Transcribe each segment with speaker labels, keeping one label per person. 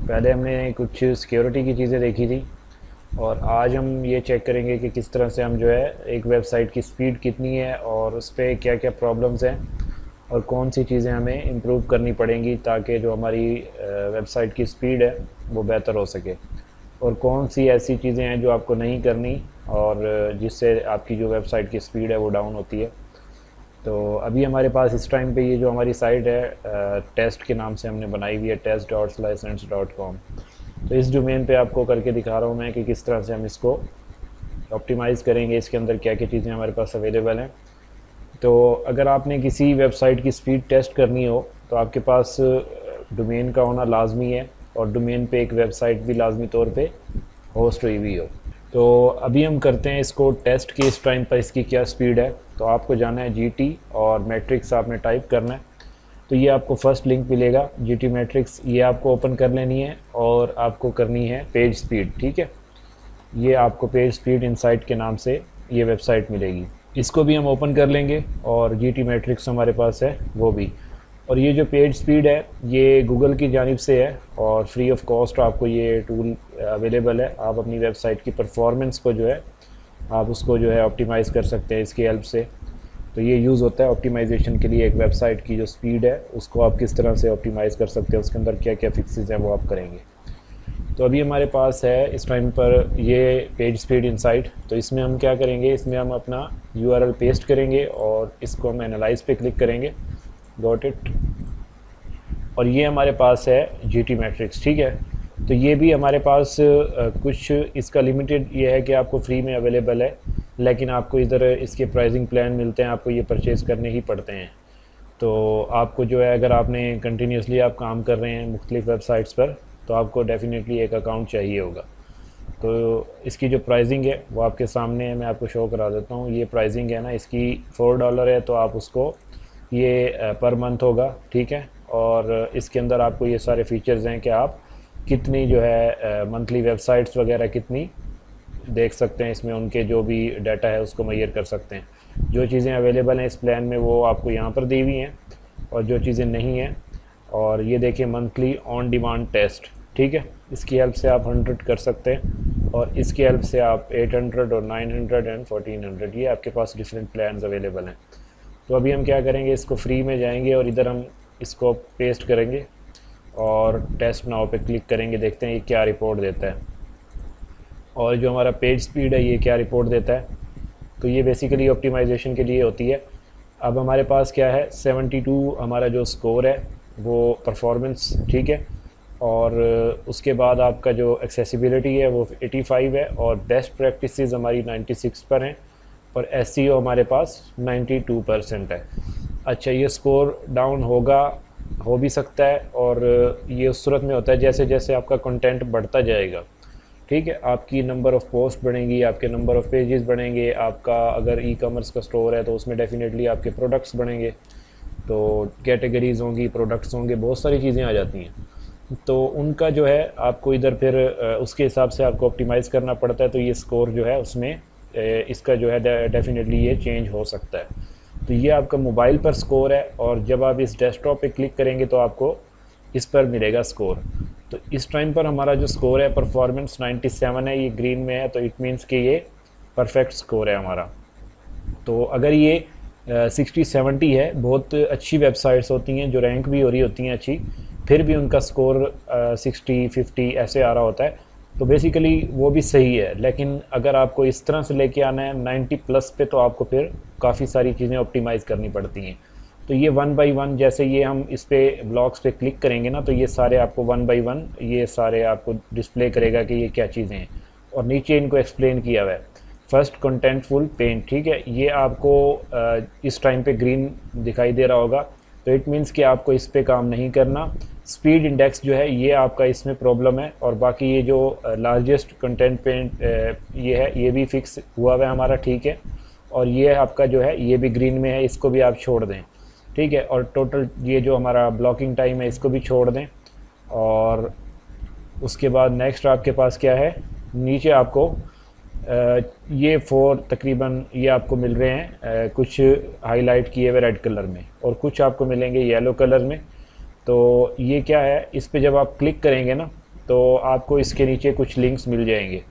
Speaker 1: पहले हमने कुछ सिक्योरिटी की चीज़ें देखी थी और आज हम ये चेक करेंगे कि किस तरह से हम जो है एक वेबसाइट की स्पीड कितनी है और उस पर क्या क्या प्रॉब्लम्स हैं और कौन सी चीज़ें हमें इम्प्रूव करनी पड़ेंगी ताकि जो हमारी वेबसाइट की स्पीड है वो बेहतर हो सके, और कौन सी ऐसी चीज़ें हैं जो आपको नहीं करनी और जिससे आपकी जो वेबसाइट की स्पीड है वो डाउन होती है। तो अभी हमारे पास इस टाइम पे ये जो हमारी साइट है टेस्ट के नाम से हमने बनाई हुई है, test.license.com। तो इस डोमेन पे आपको करके दिखा रहा हूँ मैं कि किस तरह से हम इसको ऑप्टिमाइज़ करेंगे, इसके अंदर क्या क्या चीज़ें हमारे पास अवेलेबल हैं। तो अगर आपने किसी वेबसाइट की स्पीड टेस्ट करनी हो तो आपके पास डोमेन का होना लाजमी है और डोमेन पे एक वेबसाइट भी लाजमी तौर पे होस्ट हुई हुई हो। तो अभी हम करते हैं इसको टेस्ट कि इस टाइम पर इसकी क्या स्पीड है। तो आपको जाना है GT और मैट्रिक्स आपने टाइप करना है। तो ये आपको फर्स्ट लिंक मिलेगा GT मैट्रिक्स, ये आपको ओपन कर लेनी है और आपको करनी है पेज स्पीड। ठीक है, ये आपको पेज स्पीड इनसाइट के नाम से ये वेबसाइट मिलेगी। इसको भी हम ओपन कर लेंगे और GT मैट्रिक्स हमारे पास है वो भी। और ये जो पेज स्पीड है ये गूगल की जानिब से है और फ्री ऑफ कॉस्ट आपको ये टूल अवेलेबल है। आप अपनी वेबसाइट की परफॉर्मेंस को जो है आप उसको जो है ऑप्टिमाइज़ कर सकते हैं इसकी हेल्प से। तो ये यूज़ होता है ऑप्टिमाइजेशन के लिए, एक वेबसाइट की जो स्पीड है उसको आप किस तरह से ऑप्टिमाइज़ कर सकते हैं, उसके अंदर क्या क्या फिक्सेस हैं वो आप करेंगे। तो अभी हमारे पास है इस टाइम पर ये पेज स्पीड इनसाइट। तो इसमें हम क्या करेंगे, इसमें हम अपना URL पेस्ट करेंगे और इसको हम एनालाइज पे क्लिक करेंगे। Got it. और ये हमारे पास है GT मैट्रिक्स। ठीक है, तो ये भी हमारे पास कुछ इसका लिमिटेड ये है कि आपको फ्री में अवेलेबल है, लेकिन आपको इधर इसके प्राइसिंग प्लान मिलते हैं, आपको ये परचेज़ करने ही पड़ते हैं। तो आपको जो है अगर आपने कंटिन्यूसली आप काम कर रहे हैं मुख्तलिफ़ वेबसाइट्स पर तो आपको डेफिनेटली एक अकाउंट चाहिए होगा। तो इसकी जो प्राइसिंग है वो आपके सामने है, मैं आपको शो करा देता हूँ। ये प्राइसिंग है ना, इसकी $4 है, तो आप उसको ये पर मंथ होगा। ठीक है, और इसके अंदर आपको ये सारे फीचर्स हैं कि आप कितनी जो है मंथली वेबसाइट्स वगैरह कितनी देख सकते हैं, इसमें उनके जो भी डाटा है उसको मेजर कर सकते हैं। जो चीज़ें अवेलेबल हैं इस प्लान में वो आपको यहाँ पर दी हुई हैं और जो चीज़ें नहीं हैं, और ये देखिए मंथली ऑन डिमांड टेस्ट। ठीक है, इसकी हेल्प से आप 100 कर सकते हैं और इसकी हेल्प से आप 800 और 900 एंड 1400, ये आपके पास डिफरेंट प्लान्स अवेलेबल हैं। तो अभी हम क्या करेंगे, इसको फ्री में जाएंगे और इधर हम इसको पेस्ट करेंगे और टेस्ट नाउ पे क्लिक करेंगे। देखते हैं ये क्या रिपोर्ट देता है और जो हमारा पेज स्पीड है ये क्या रिपोर्ट देता है। तो ये बेसिकली ऑप्टिमाइजेशन के लिए होती है। अब हमारे पास क्या है, 72 हमारा जो स्कोर है वो परफॉर्मेंस। ठीक है, और उसके बाद आपका जो एक्सेसिबिलिटी है वो 85 है और बेस्ट प्रैक्टिसेस हमारी 96 पर हैं और SEO हमारे पास 92% है। अच्छा, ये स्कोर डाउन होगा, हो भी सकता है, और ये उस सूरत में होता है जैसे जैसे आपका कंटेंट बढ़ता जाएगा। ठीक है, आपकी नंबर ऑफ़ पोस्ट बढ़ेंगी, आपके नंबर ऑफ़ पेजेस बढ़ेंगे, आपका अगर ई-कॉमर्स का स्टोर है तो उसमें डेफिनेटली आपके प्रोडक्ट्स बढ़ेंगे, तो कैटेगरीज़ होंगी, प्रोडक्ट्स होंगे, बहुत सारी चीज़ें आ जाती हैं। तो उनका जो है आपको इधर फिर उसके हिसाब से आपको ऑप्टिमाइज़ करना पड़ता है। तो ये स्कोर जो है उसमें इसका जो है डेफिनेटली ये चेंज हो सकता है। तो ये आपका मोबाइल पर स्कोर है और जब आप इस डेस्कटॉप पे क्लिक करेंगे तो आपको इस पर मिलेगा स्कोर। तो इस टाइम पर हमारा जो स्कोर है परफॉर्मेंस 97 है, ये ग्रीन में है, तो इट मीन्स कि ये परफेक्ट स्कोर है हमारा। तो अगर ये 60-70 है, बहुत अच्छी वेबसाइट्स होती हैं जो रैंक भी हो रही होती हैं अच्छी, फिर भी उनका स्कोर 60-50 ऐसे आ रहा होता है, तो बेसिकली वो भी सही है। लेकिन अगर आपको इस तरह से लेके आना है 90+ पे, तो आपको फिर काफ़ी सारी चीज़ें ऑप्टिमाइज़ करनी पड़ती हैं। तो ये 1 बाई 1 जैसे ये हम इस पे ब्लॉक्स पे क्लिक करेंगे ना, तो ये सारे आपको 1 बाई 1 ये सारे आपको डिस्प्ले करेगा कि ये क्या चीज़ें हैं, और नीचे इनको एक्सप्लेन किया हुआ है। First contentful paint. ठीक है, ये आपको इस टाइम पे ग्रीन दिखाई दे रहा होगा, तो इट मीन्स कि आपको इस पे काम नहीं करना। स्पीड इंडेक्स जो है ये आपका इसमें प्रॉब्लम है, और बाकी ये जो लार्जेस्ट कंटेंट पेंट ये है ये भी फिक्स हुआ हुआ है हमारा। ठीक है, और ये आपका जो है ये भी ग्रीन में है, इसको भी आप छोड़ दें। ठीक है, और टोटल ये जो हमारा ब्लॉकिंग टाइम है इसको भी छोड़ दें। और उसके बाद नेक्स्ट आपके पास क्या है, नीचे आपको ये 4 तकरीबन ये आपको मिल रहे हैं कुछ हाईलाइट किए हुए रेड कलर में, और कुछ आपको मिलेंगे येलो कलर में। तो ये क्या है, इस पे जब आप क्लिक करेंगे ना तो आपको इसके नीचे कुछ लिंक्स मिल जाएंगे,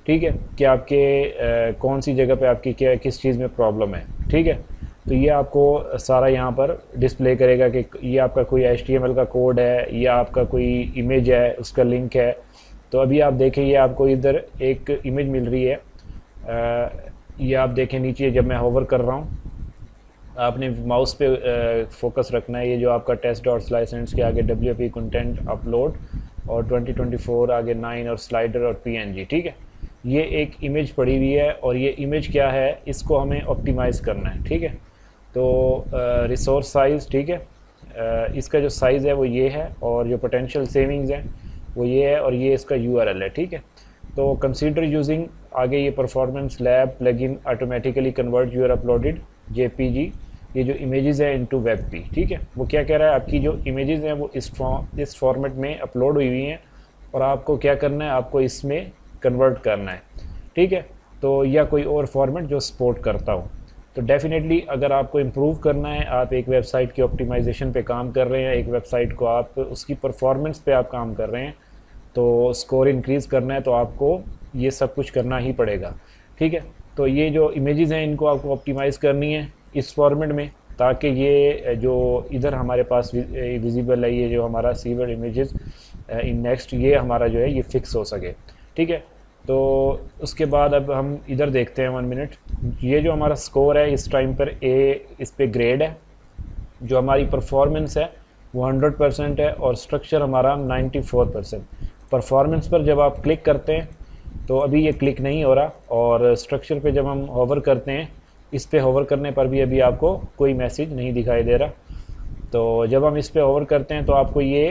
Speaker 1: ठीक है, कि आपके कौन सी जगह पे आपकी क्या किस चीज़ में प्रॉब्लम है, ठीक है। तो ये आपको सारा यहाँ पर डिस्प्ले करेगा कि ये आपका कोई HTML का कोड है या आपका कोई इमेज है, उसका लिंक है। तो अभी आप देखें, ये आपको इधर एक इमेज मिल रही है, ये आप देखें नीचे जब मैं होवर कर रहा हूँ, आपने माउस पे फोकस रखना है। ये जो आपका test.license के आगे WP कंटेंट अपलोड और 2024 आगे 9 और स्लाइडर और PNG, ठीक है। ये एक इमेज पड़ी हुई है और ये इमेज क्या है, इसको हमें ऑप्टिमाइज़ करना है, ठीक है। तो रिसोर्स साइज़, ठीक है, इसका जो साइज़ है वो ये है और जो पोटेंशियल सेविंग्स है वो ये है और ये इसका URL है, ठीक है। तो कंसीडर यूजिंग आगे ये performance lab plugin automatically convert your uploaded JPG, ये जो इमेजेस है इनटू WebP, ठीक है। वो क्या कह रहा है, आपकी जो इमेजेस हैं वो इस फॉर्मेट में अपलोड हुई हुई हैं और आपको क्या करना है, आपको इसमें कन्वर्ट करना है, ठीक है। तो या कोई और फॉर्मेट जो सपोर्ट करता हो। तो डेफिनेटली अगर आपको इम्प्रूव करना है, आप एक वेबसाइट की ऑप्टिमाइजेशन पे काम कर रहे हैं, एक वेबसाइट को आप उसकी परफॉर्मेंस पे आप काम कर रहे हैं, तो स्कोर इंक्रीज़ करना है, तो आपको ये सब कुछ करना ही पड़ेगा, ठीक है। तो ये जो इमेजेस हैं इनको आपको ऑप्टिमाइज़ करनी है इस फॉर्मेट में, ताकि ये जो इधर हमारे पास विजिबल है, ये जो हमारा सीवर्ड इमेजेस इन नेक्स्ट, ये हमारा जो है ये फिक्स हो सके, ठीक है। तो उसके बाद अब हम इधर देखते हैं 1 मिनट। ये जो हमारा स्कोर है इस टाइम पर इस पे ग्रेड है, जो हमारी परफॉर्मेंस है वो 100% है और स्ट्रक्चर हमारा 94%। परफॉर्मेंस पर जब आप क्लिक करते हैं तो अभी ये क्लिक नहीं हो रहा, और स्ट्रक्चर पे जब हम होवर करते हैं, इस पे होवर करने पर भी अभी आपको कोई मैसेज नहीं दिखाई दे रहा। तो जब हम इस पे ओवर करते हैं तो आपको ये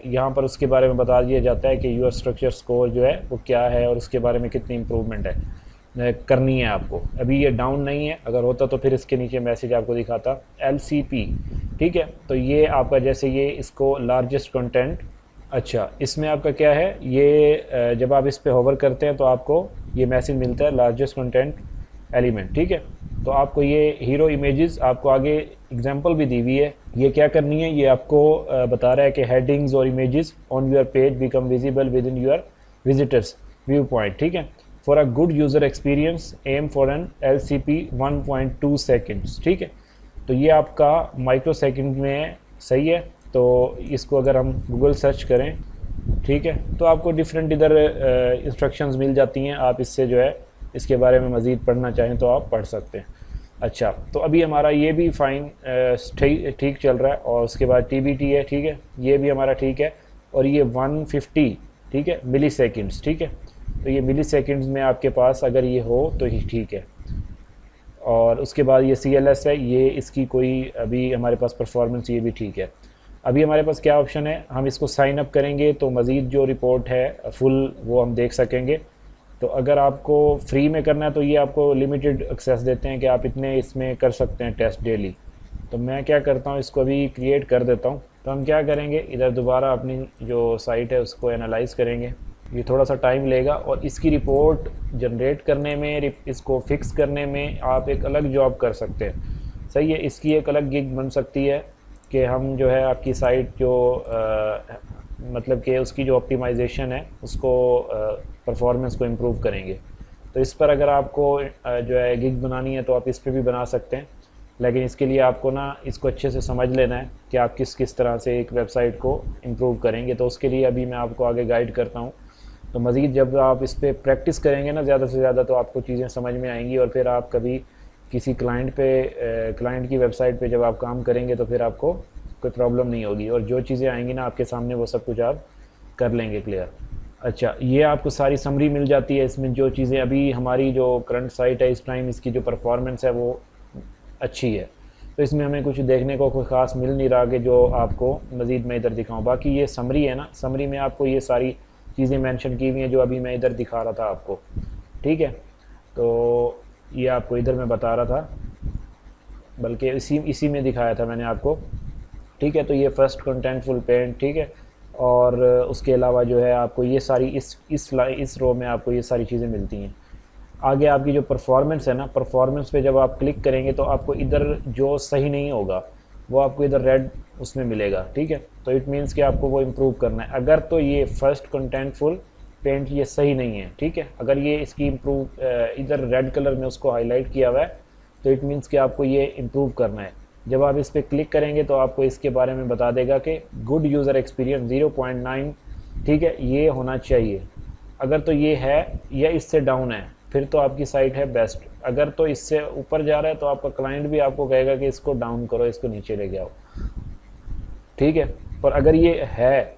Speaker 1: यहाँ पर उसके बारे में बता दिया जाता है कि यूर स्ट्रक्चर स्कोर जो है वो क्या है और उसके बारे में कितनी इम्प्रूवमेंट है करनी है आपको। अभी ये डाउन नहीं है, अगर होता तो फिर इसके नीचे मैसेज आपको दिखाता LCP, ठीक है। तो ये आपका जैसे ये इसको लार्जेस्ट कंटेंट, अच्छा इसमें आपका क्या है, ये जब आप इस पे होवर करते हैं तो आपको ये मैसेज मिलता है लार्जेस्ट कंटेंट एलिमेंट, ठीक है। तो आपको ये हीरो इमेजेस आपको आगे एग्जांपल भी दी हुई है, ये क्या करनी है, ये आपको बता रहा है कि हेडिंग्स और images on your page become visible within your visitors view point, ठीक है। For a good user experience aim for an LCP 1.2 seconds, ठीक है। तो ये आपका माइक्रो सेकेंड में सही है। तो इसको अगर हम गूगल सर्च करें, ठीक है, तो आपको डिफरेंट इधर इंस्ट्रक्शंस मिल जाती हैं, आप इससे जो है इसके बारे में मज़ीद पढ़ना चाहें तो आप पढ़ सकते हैं। अच्छा, तो अभी हमारा ये भी फ़ाइन ठीक चल रहा है, और उसके बाद TBT है, ठीक है, ये भी हमारा ठीक है, और ये 150, ठीक है, मिली सेकेंड्स, ठीक है। तो ये मिली सेकेंड्स में आपके पास अगर ये हो तो ही ठीक है। और उसके बाद ये CLS है, ये इसकी कोई अभी हमारे पास परफॉर्मेंस ये भी ठीक है। अभी हमारे पास क्या ऑप्शन है, हम इसको साइन अप करेंगे तो मज़ीद जो रिपोर्ट है फुल वो हम देख सकेंगे। तो अगर आपको फ्री में करना है तो ये आपको लिमिटेड एक्सेस देते हैं कि आप इतने इसमें कर सकते हैं टेस्ट डेली। तो मैं क्या करता हूँ, इसको अभी क्रिएट कर देता हूँ। तो हम क्या करेंगे, इधर दोबारा अपनी जो साइट है उसको एनालाइज करेंगे, ये थोड़ा सा टाइम लेगा, और इसकी रिपोर्ट जनरेट करने में, इसको फिक्स करने में आप एक अलग जॉब कर सकते हैं, सही है। इसकी एक अलग गिग बन सकती है कि हम जो है आपकी साइट जो मतलब कि उसकी जो ऑप्टिमाइजेशन है उसको परफॉर्मेंस को इम्प्रूव करेंगे। तो इस पर अगर आपको जो है गिग बनानी है तो आप इस पर भी बना सकते हैं, लेकिन इसके लिए आपको ना इसको अच्छे से समझ लेना है कि आप किस किस तरह से एक वेबसाइट को इम्प्रूव करेंगे। तो उसके लिए अभी मैं आपको आगे गाइड करता हूँ। तो मज़ीद जब आप इस पर प्रैक्टिस करेंगे ना ज़्यादा से ज़्यादा, तो आपको चीज़ें समझ में आएंगी, और फिर आप कभी किसी क्लाइंट की वेबसाइट पे जब आप काम करेंगे तो फिर आपको कोई प्रॉब्लम नहीं होगी, और जो चीज़ें आएंगी ना आपके सामने वो सब कुछ आप कर लेंगे क्लियर। अच्छा, ये आपको सारी समरी मिल जाती है इसमें, जो चीज़ें अभी हमारी जो करंट साइट है इस टाइम, इसकी जो परफॉर्मेंस है वो अच्छी है। तो इसमें हमें कुछ देखने को कोई ख़ास मिल नहीं रहा कि जो आपको मज़ीद मैं इधर दिखाऊँ। बाकी ये समरी है ना, समरी में आपको ये सारी चीज़ें मेंशन की हुई हैं जो अभी मैं इधर दिखा रहा था आपको, ठीक है। तो ये आपको इधर मैं बता रहा था, बल्कि इसी में दिखाया था मैंने आपको, ठीक है। तो ये फर्स्ट कंटेंटफुल पेंट, ठीक है, और उसके अलावा जो है आपको ये सारी इस रो में आपको ये सारी चीज़ें मिलती हैं। आगे आपकी जो परफॉर्मेंस है ना, परफॉर्मेंस पे जब आप क्लिक करेंगे तो आपको इधर जो सही नहीं होगा वो आपको इधर रेड उसमें मिलेगा, ठीक है। तो इट मीन्स कि आपको वो इम्प्रूव करना है। अगर तो ये फर्स्ट कंटेंटफुल पेंट ये सही नहीं है, ठीक है, अगर ये इसकी इम्प्रूव इधर रेड कलर में उसको हाईलाइट किया हुआ है तो इट मीन्स कि आपको ये इम्प्रूव करना है। जब आप इस पर क्लिक करेंगे तो आपको इसके बारे में बता देगा कि गुड यूज़र एक्सपीरियंस 0.9, ठीक है, ये होना चाहिए। अगर तो ये है या इससे डाउन है फिर तो आपकी साइट है बेस्ट। अगर तो इससे ऊपर जा रहा है तो आपका क्लाइंट भी आपको कहेगा कि इसको डाउन करो, इसको नीचे लेके आओ, ठीक है। पर अगर ये है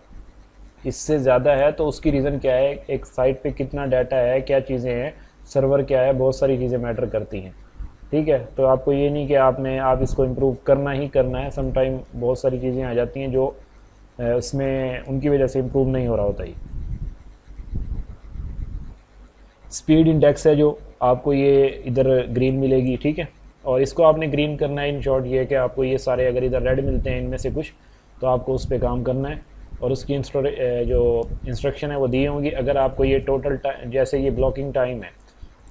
Speaker 1: इससे ज़्यादा है तो उसकी रीज़न क्या है, एक साइट पे कितना डाटा है, क्या चीज़ें हैं, सर्वर क्या है, बहुत सारी चीज़ें मैटर करती हैं, ठीक है। तो आपको ये नहीं कि आप इसको इम्प्रूव करना ही करना है, समटाइम बहुत सारी चीज़ें आ जाती हैं जो उसमें उनकी वजह से इम्प्रूव नहीं हो रहा होता ही। स्पीड इंडेक्स है जो आपको ये इधर ग्रीन मिलेगी, ठीक है, और इसको आपने ग्रीन करना है। इन शॉर्ट ये है कि आपको ये सारे अगर इधर रेड मिलते हैं इनमें से कुछ तो आपको उस पर काम करना है और उसकी जो इंस्ट्रक्शन है वो दी होंगी। अगर आपको ये टोटल टाइम, जैसे ये ब्लॉकिंग टाइम है,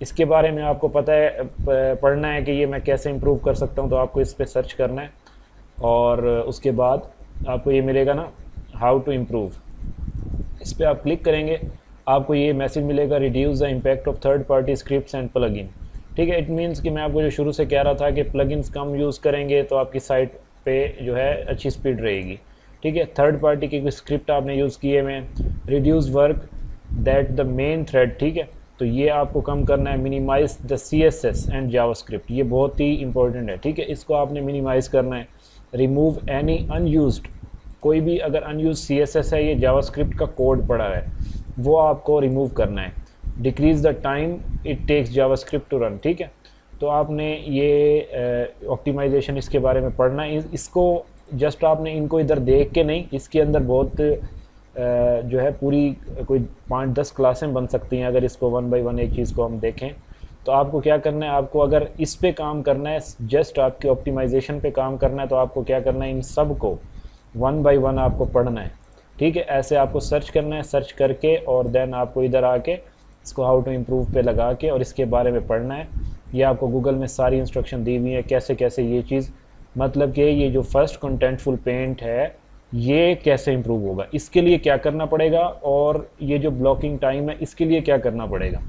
Speaker 1: इसके बारे में आपको पता है, पढ़ना है कि ये मैं कैसे इम्प्रूव कर सकता हूँ, तो आपको इस पर सर्च करना है और उसके बाद आपको ये मिलेगा ना हाउ टू इम्प्रूव। इस पर आप क्लिक करेंगे, आपको ये मैसेज मिलेगा reduce the impact of third party scripts and plugin, ठीक है। इट मीन्स कि मैं आपको जो शुरू से कह रहा था कि प्लगइन्स कम यूज़ करेंगे तो आपकी साइट पे जो है अच्छी स्पीड रहेगी, ठीक है। थर्ड पार्टी की कोई स्क्रिप्ट आपने यूज़ किए में, reduce work that the main thread, ठीक है, तो ये आपको कम करना है। Minimize the CSS and JavaScript, ये बहुत ही इंपॉर्टेंट है, ठीक है, इसको आपने मिनिमाइज़ करना है। रिमूव एनी अनयूज्ड, कोई भी अगर अनयूज CSS है, ये जावास्क्रिप्ट का कोड पड़ा है, वो आपको रिमूव करना है। Decrease the time it takes JavaScript to run, ठीक है। तो आपने ये ऑप्टिमाइजेशन इसके बारे में पढ़ना है। इसको जस्ट आपने इनको इधर देख के नहीं, इसके अंदर बहुत जो है पूरी कोई 5-10 क्लासें बन सकती हैं अगर इसको 1 बाय 1 एक चीज़ को हम देखें। तो आपको क्या करना है, आपको अगर इस पे काम करना है, जस्ट आपकी ऑप्टिमाइजेशन पे काम करना है, तो आपको क्या करना है, इन सब को 1 बाय 1 आपको पढ़ना है, ठीक है। ऐसे आपको सर्च करना है, सर्च करके और देन आपको इधर आके इसको हाउ टू इम्प्रूव पे लगा के और इसके बारे में पढ़ना है। ये आपको गूगल में सारी इंस्ट्रक्शन दी हुई है कैसे कैसे ये चीज़, मतलब कि ये जो फर्स्ट कंटेंटफुल पेंट है ये कैसे इम्प्रूव होगा, इसके लिए क्या करना पड़ेगा, और ये जो ब्लॉकिंग टाइम है इसके लिए क्या करना पड़ेगा,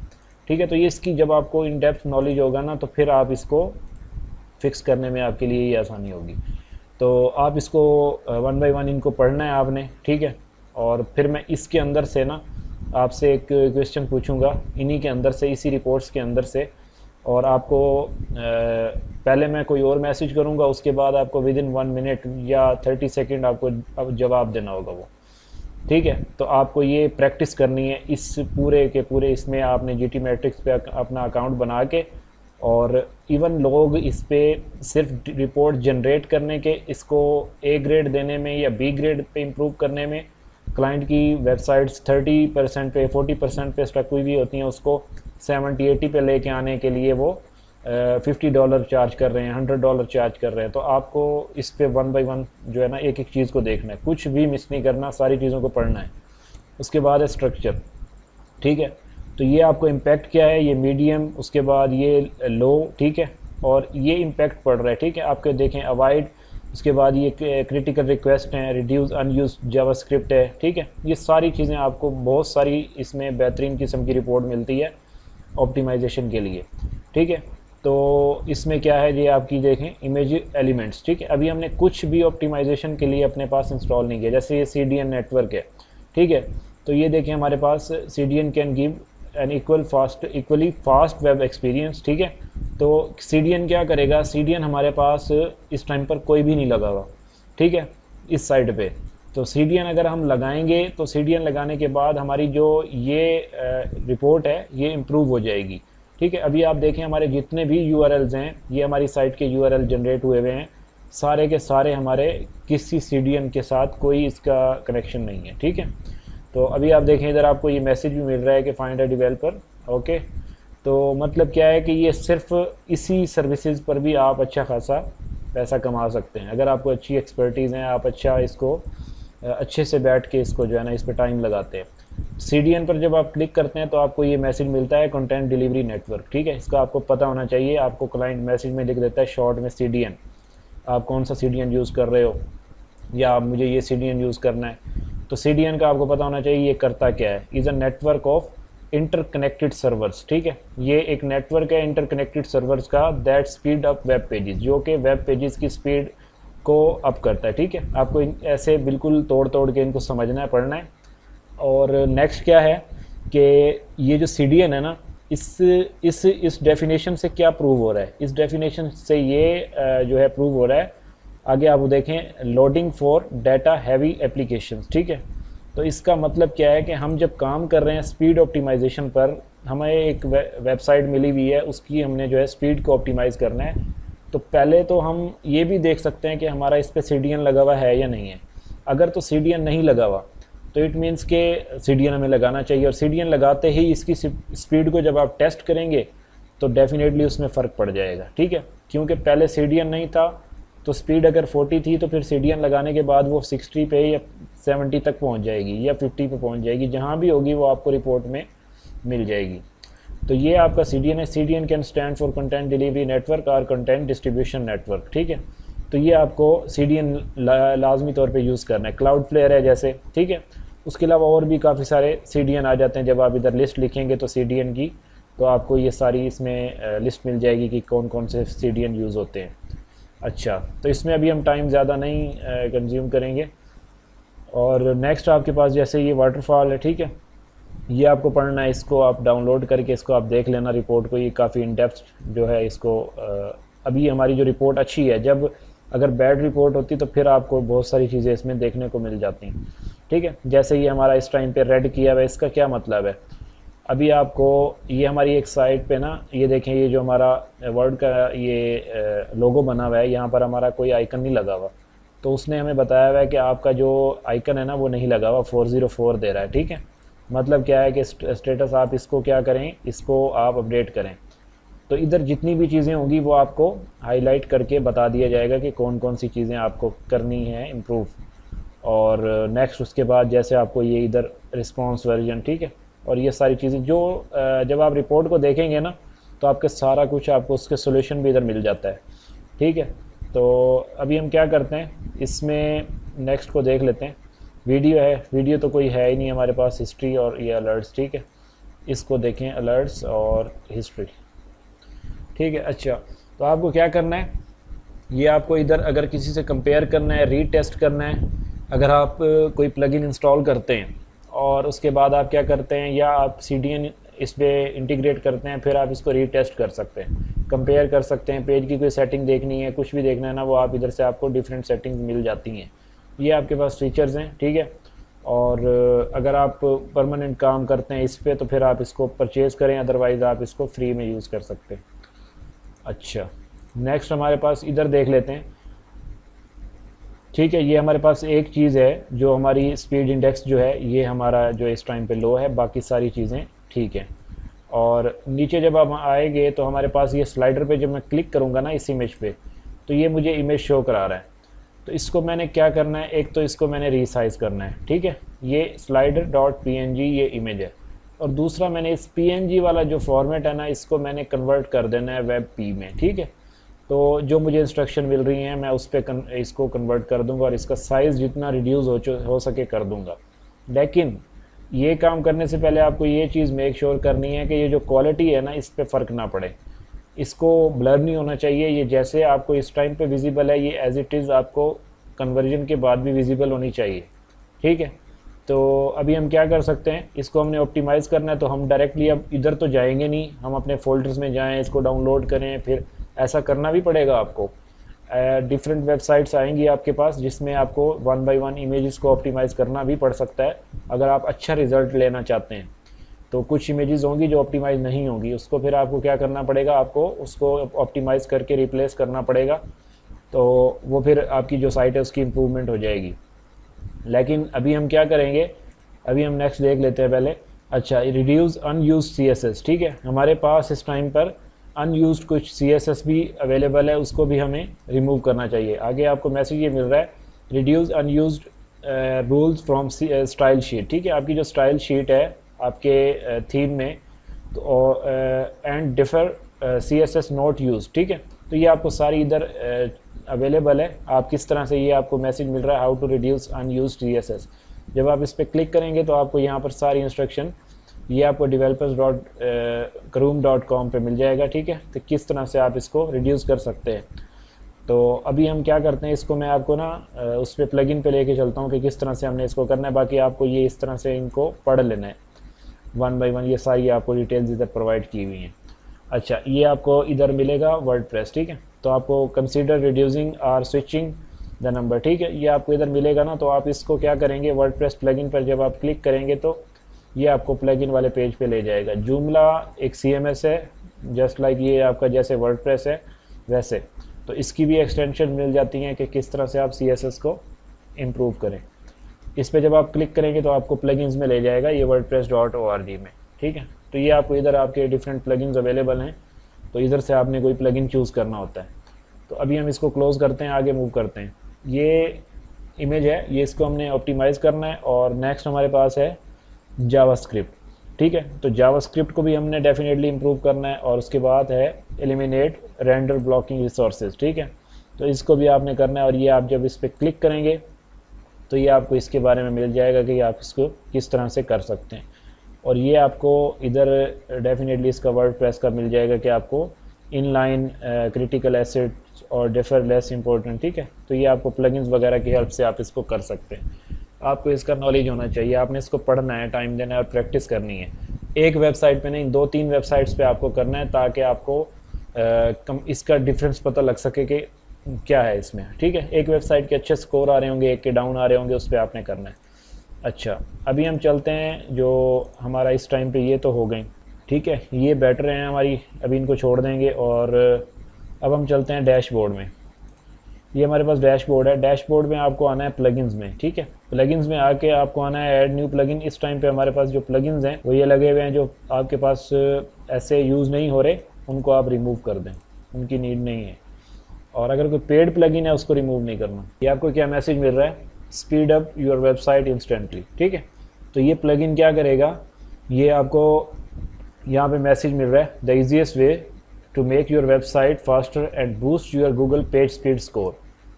Speaker 1: ठीक है। तो ये इसकी जब आपको इन डेप्थ नॉलेज होगा ना तो फिर आप इसको फिक्स करने में आपके लिए ये आसानी होगी। तो आप इसको 1 बाय 1 इनको पढ़ना है आपने, ठीक है। और फिर मैं इसके अंदर से ना आपसे एक क्वेश्चन पूछूंगा इन्हीं के अंदर से, इसी रिपोर्ट्स के अंदर से, और आपको पहले मैं कोई और मैसेज करूंगा, उसके बाद आपको विदिन 1 मिनट या 30 सेकंड आपको अब जवाब देना होगा वो, ठीक है। तो आपको ये प्रैक्टिस करनी है इस पूरे के पूरे, इसमें आपने GT मैट्रिक्स पे अपना अकाउंट बना के, और इवन लोग इस पे सिर्फ रिपोर्ट जनरेट करने के, इसको A ग्रेड देने में या B ग्रेड पे इम्प्रूव करने में, क्लाइंट की वेबसाइट्स 30% पे 40% पे स्टक हुई भी होती हैं, उसको 70-80 पे लेके आने के लिए वो $50 चार्ज कर रहे हैं, $100 चार्ज कर रहे हैं। तो आपको इस पे 1 बाय 1 जो है ना एक एक चीज़ को देखना है, कुछ भी मिस नहीं करना, सारी चीज़ों को पढ़ना है। उसके बाद है स्ट्रक्चर, ठीक है। तो ये आपको इम्पैक्ट क्या है, ये मीडियम, उसके बाद ये लो, ठीक है, और ये इम्पैक्ट पड़ रहा है, ठीक है। आपके देखें अवॉइड, उसके बाद ये क्रिटिकल रिक्वेस्ट हैं, रिड्यूस अनयूज जावास्क्रिप्ट है, ठीक है। ये सारी चीज़ें आपको बहुत सारी इसमें बेहतरीन किस्म की रिपोर्ट मिलती है ऑप्टिमाइजेशन के लिए, ठीक है। तो इसमें क्या है, ये आपकी देखें इमेज एलिमेंट्स, ठीक है। अभी हमने कुछ भी ऑप्टिमाइजेशन के लिए अपने पास इंस्टॉल नहीं किया, जैसे ये CDN नेटवर्क है, ठीक है। तो ये देखें हमारे पास CDN can give an equally fast web experience, ठीक है। तो CDN क्या करेगा, CDN हमारे पास इस टाइम पर कोई भी नहीं लगा हुआ, ठीक है, इस साइड पे। तो CDN अगर हम लगाएंगे तो CDN लगाने के बाद हमारी जो ये रिपोर्ट है ये इम्प्रूव हो जाएगी, ठीक है। अभी आप देखें हमारे जितने भी URLs हैं, ये हमारी साइट के URL जनरेट हुए हुए हैं, सारे के सारे हमारे किसी CDN के साथ कोई इसका कनेक्शन नहीं है, ठीक है। तो अभी आप देखें इधर आपको ये मैसेज भी मिल रहा है कि फाइंड अ डेवलपर, ओके। तो मतलब क्या है कि ये सिर्फ इसी सर्विसेज पर भी आप अच्छा खासा पैसा कमा सकते हैं अगर आपको अच्छी एक्सपर्टीज़ हैं, आप अच्छा इसको अच्छे से बैठ के इसको जो है ना इस पर टाइम लगाते हैं। CDN पर जब आप क्लिक करते हैं तो आपको ये मैसेज मिलता है कंटेंट डिलीवरी नेटवर्क, ठीक है। इसका आपको पता होना चाहिए, आपको क्लाइंट मैसेज में लिख देता है शॉर्ट में CDN, आप कौन सा CDN यूज़ कर रहे हो, या मुझे ये CDN यूज़ करना है, तो CDN का आपको पता होना चाहिए ये करता क्या है। Is a network of interconnected servers, ठीक है। ये एक नेटवर्क है इंटरकनेक्टेड सर्वर्स का that speed up web pages, जो कि वेब पेजेस की स्पीड को अप करता है, ठीक है। आपको ऐसे बिल्कुल तोड़ तोड़ के इनको समझना है, पढ़ना है। और नेक्स्ट क्या है कि ये जो CDN है ना, इस डेफिनेशन से क्या प्रूव हो रहा है, इस डेफिनेशन से ये जो है प्रूव हो रहा है। आगे आप देखें, loading for data heavy applications, ठीक है। तो इसका मतलब क्या है कि हम जब काम कर रहे हैं स्पीड ऑप्टिमाइजेशन पर, हमें एक वेबसाइट मिली हुई है, उसकी हमने जो है स्पीड को ऑप्टिमाइज़ करना है। तो पहले तो हम ये भी देख सकते हैं कि हमारा इस पर CDN लगा हुआ है या नहीं है। अगर तो CDN नहीं लगा हुआ तो इट मीन्स के CDN हमें लगाना चाहिए, और CDN लगाते ही इसकी स्पीड को जब आप टेस्ट करेंगे तो डेफिनेटली उसमें फ़र्क पड़ जाएगा, ठीक है। क्योंकि पहले CDN नहीं था, तो स्पीड अगर 40 थी तो फिर CDN लगाने के बाद वो 60 पे या 70 तक पहुंच जाएगी या 50 पे पहुंच जाएगी, जहां भी होगी वो आपको रिपोर्ट में मिल जाएगी। तो ये आपका CDN है। CDN can stand for content delivery network और कंटेंट डिस्ट्रीब्यूशन नेटवर्क, ठीक है। तो ये आपको CDN लाजमी तौर पे यूज़ करना है। क्लाउडफ्लेयर है जैसे, ठीक है। उसके अलावा और भी काफ़ी सारे CDN आ जाते हैं। जब आप इधर लिस्ट लिखेंगे तो CDN की, तो आपको ये सारी इसमें लिस्ट मिल जाएगी कि कौन कौन से CDN यूज़ होते हैं। अच्छा, तो इसमें अभी हम टाइम ज़्यादा नहीं कंज्यूम करेंगे। और नेक्स्ट आपके पास जैसे ये वाटरफॉल है, ठीक है। ये आपको पढ़ना है, इसको आप डाउनलोड करके इसको आप देख लेना रिपोर्ट को। ये काफ़ी इन डेप्थ जो है इसको अभी हमारी जो रिपोर्ट अच्छी है, जब अगर बैड रिपोर्ट होती तो फिर आपको बहुत सारी चीज़ें इसमें देखने को मिल जाती, ठीक है। जैसे ये हमारा इस टाइम पे रेड किया हुआ है, इसका क्या मतलब है। अभी आपको ये हमारी एक साइट पे ना, ये देखें, ये जो हमारा वर्ड का ये लोगो बना हुआ है, यहाँ पर हमारा कोई आइकन नहीं लगा हुआ। तो उसने हमें बताया हुआ है कि आपका जो आइकन है ना वो नहीं लगा हुआ, 404 दे रहा है, ठीक है। मतलब क्या है कि स्टेटस आप इसको क्या करें, इसको आप अपडेट करें। तो इधर जितनी भी चीज़ें होंगी वो आपको हाईलाइट करके बता दिया जाएगा कि कौन कौन सी चीज़ें आपको करनी है इम्प्रूव। और नेक्स्ट उसके बाद जैसे आपको ये इधर रिस्पॉन्स वर्जन, ठीक है। और ये सारी चीज़ें जो जब आप रिपोर्ट को देखेंगे ना, तो आपके सारा कुछ आपको उसके सोल्यूशन भी इधर मिल जाता है, ठीक है। तो अभी हम क्या करते हैं, इसमें नेक्स्ट को देख लेते हैं। वीडियो है, वीडियो तो कोई है ही नहीं हमारे पास, हिस्ट्री और ये अलर्ट्स, ठीक है। इसको देखें, अलर्ट्स और हिस्ट्री, ठीक है। अच्छा, तो आपको क्या करना है, ये आपको इधर अगर किसी से कंपेयर करना है, रीटेस्ट करना है। अगर आप कोई प्लगइन इंस्टॉल करते हैं और उसके बाद आप क्या करते हैं, या आप CDN इस पर इंटीग्रेट करते हैं, फिर आप इसको रीटेस्ट कर सकते हैं, कंपेयर कर सकते हैं। पेज की कोई सेटिंग देखनी है, कुछ भी देखना है ना, वो आप इधर से आपको डिफरेंट सेटिंग्स मिल जाती हैं। ये आपके पास फीचर्स हैं, ठीक है। और अगर आप परमानेंट काम करते हैं इस पर तो फिर आप इसको परचेज़ करें, अदरवाइज़ आप इसको फ्री में यूज़ कर सकते हैं। अच्छा, नेक्स्ट हमारे पास इधर देख लेते हैं, ठीक है। ये हमारे पास एक चीज़ है जो हमारी स्पीड इंडेक्स जो है, ये हमारा जो इस टाइम पे लो है, बाकी सारी चीज़ें ठीक है। और नीचे जब आप आएंगे तो हमारे पास ये स्लाइडर पे जब मैं क्लिक करूँगा ना इस इमेज पे, तो ये मुझे इमेज शो करा रहा है। तो इसको मैंने क्या करना है, एक तो इसको मैंने रीसाइज़ करना है, ठीक है। ये slider.png ये इमेज है, और दूसरा मैंने इस PNG वाला जो फॉर्मेट है ना, इसको मैंने कन्वर्ट कर देना है WebP में, ठीक है। तो जो मुझे इंस्ट्रक्शन मिल रही हैं मैं उस पर इसको कन्वर्ट कर दूंगा, और इसका साइज़ जितना रिड्यूस हो सके कर दूंगा। लेकिन ये काम करने से पहले आपको ये चीज़ मेक श्योर करनी है कि ये जो क्वालिटी है ना, इस पर फ़र्क ना पड़े, इसको ब्लर नहीं होना चाहिए। ये जैसे आपको इस टाइम पे विजिबल है, ये एज इट इज़ आपको कन्वर्जन के बाद भी विजिबल होनी चाहिए, ठीक है। तो अभी हम क्या कर सकते हैं, इसको हमने ऑप्टिमाइज़ करना है, तो हम डायरेक्टली अब इधर तो जाएंगे नहीं, हम अपने फोल्डर्स में जाएं, इसको डाउनलोड करें, फिर ऐसा करना भी पड़ेगा आपको। डिफरेंट वेबसाइट्स आएंगी आपके पास जिसमें आपको 1 बाय 1 इमेजेस को ऑप्टिमाइज़ करना भी पड़ सकता है अगर आप अच्छा रिज़ल्ट लेना चाहते हैं। तो कुछ इमेजेस होंगी जो ऑप्टिमाइज़ नहीं होंगी, उसको फिर आपको क्या करना पड़ेगा, आपको उसको ऑप्टिमाइज़ करके रिप्लेस करना पड़ेगा, तो वो फिर आपकी जो साइट है उसकी इम्प्रूवमेंट हो जाएगी। लेकिन अभी हम क्या करेंगे, अभी हम नेक्स्ट देख लेते हैं पहले। अच्छा, रिड्यूस अनयूज्ड CSS, ठीक है। हमारे पास इस टाइम पर अनयूज्ड कुछ CSS भी अवेलेबल है, उसको भी हमें रिमूव करना चाहिए। आगे आपको मैसेज ये मिल रहा है, reduce unused rules from style sheet, ठीक है। आपकी जो स्टाइल शीट है आपके थीम में, तो and differ CSS not use, ठीक है। तो ये आपको सारी इधर अवेलेबल है। आप किस तरह से, ये आपको मैसेज मिल रहा है how to reduce unused CSS। जब आप इस पर क्लिक करेंगे तो आपको यहाँ पर सारी इंस्ट्रक्शन ये आपको developers.chrome.com पे मिल जाएगा, ठीक है। तो किस तरह से आप इसको रिड्यूस कर सकते हैं। तो अभी हम क्या करते हैं, इसको मैं आपको ना उस पर प्लगइन पे लेके चलता हूँ कि किस तरह से हमने इसको करना है। बाकी आपको ये इस तरह से इनको पढ़ लेना है वन बाय वन, ये सारी आपको डिटेल्स इधर प्रोवाइड की हुई हैं। अच्छा, ये आपको इधर मिलेगा वर्डप्रेस, ठीक है। तो आपको कंसीडर रिड्यूसिंग और स्विचिंग द नंबर, ठीक है, ये आपको इधर मिलेगा ना। तो आप इसको क्या करेंगे, वर्डप्रेस प्लगइन पर जब आप क्लिक करेंगे तो ये आपको प्लगइन वाले पेज पे ले जाएगा। जूमला एक CMS है, जस्ट लाइक ये आपका जैसे वर्डप्रेस है वैसे। तो इसकी भी एक्सटेंशन मिल जाती हैं कि किस तरह से आप CSS को इम्प्रूव करें। इस पे जब आप क्लिक करेंगे तो आपको प्लगइन्स में ले जाएगा ये wordpress.org में, ठीक है। तो ये आपको इधर आपके डिफरेंट प्लगइन्स अवेलेबल हैं, तो इधर से आपने कोई प्लगइन चूज़ करना होता है। तो अभी हम इसको क्लोज़ करते हैं, आगे मूव करते हैं। ये इमेज है, ये इसको हमने ऑप्टिमाइज़ करना है। और नेक्स्ट हमारे पास है जावास्क्रिप्ट, ठीक है। तो जावास्क्रिप्ट को भी हमने डेफिनेटली इम्प्रूव करना है। और उसके बाद है एलिमिनेट रेंडर ब्लॉकिंग रिसोर्सेज, ठीक है। तो इसको भी आपने करना है। और ये आप जब इस पर क्लिक करेंगे तो ये आपको इसके बारे में मिल जाएगा कि आप इसको किस तरह से कर सकते हैं। और ये आपको इधर डेफिनेटली इसका वर्डप्रेस का मिल जाएगा कि आपको इनलाइन क्रिटिकल एसिड्स और डिफर लेस इंपॉर्टेंट, ठीक है। तो ये आपको प्लगइन्स वगैरह की हेल्प से आप इसको कर सकते हैं। आपको इसका नॉलेज होना चाहिए, आपने इसको पढ़ना है, टाइम देना है और प्रैक्टिस करनी है। एक वेबसाइट पे नहीं, 2-3 वेबसाइट्स पे आपको करना है, ताकि आपको इसका डिफरेंस पता लग सके कि क्या है इसमें, ठीक है। एक वेबसाइट के अच्छे स्कोर आ रहे होंगे, एक के डाउन आ रहे होंगे, उस पर आपने करना है। अच्छा, अभी हम चलते हैं, जो हमारा इस टाइम पे ये तो हो गई, ठीक है, ये बेटर हैं हमारी, अभी इनको छोड़ देंगे। और अब हम चलते हैं डैशबोर्ड में। ये हमारे पास डैशबोर्ड है। डैशबोर्ड में आपको आना है प्लगइन्स में, ठीक है। प्लगइन्स में आके आपको आना है ऐड न्यू प्लगइन। इस टाइम पे हमारे पास जो प्लगइन्स हैं वो ये लगे हुए हैं, जो आपके पास ऐसे यूज़ नहीं हो रहे, उनको आप रिमूव कर दें, उनकी नीड नहीं है। और अगर कोई पेड प्लगइन है उसको रिमूव नहीं करना। ये आपको क्या मैसेज मिल रहा है, speed up your website instantly, ठीक है। तो ये प्लगइन क्या करेगा, ये आपको यहाँ पे मैसेज मिल रहा है, the easiest way to make your website faster and boost your Google page speed score.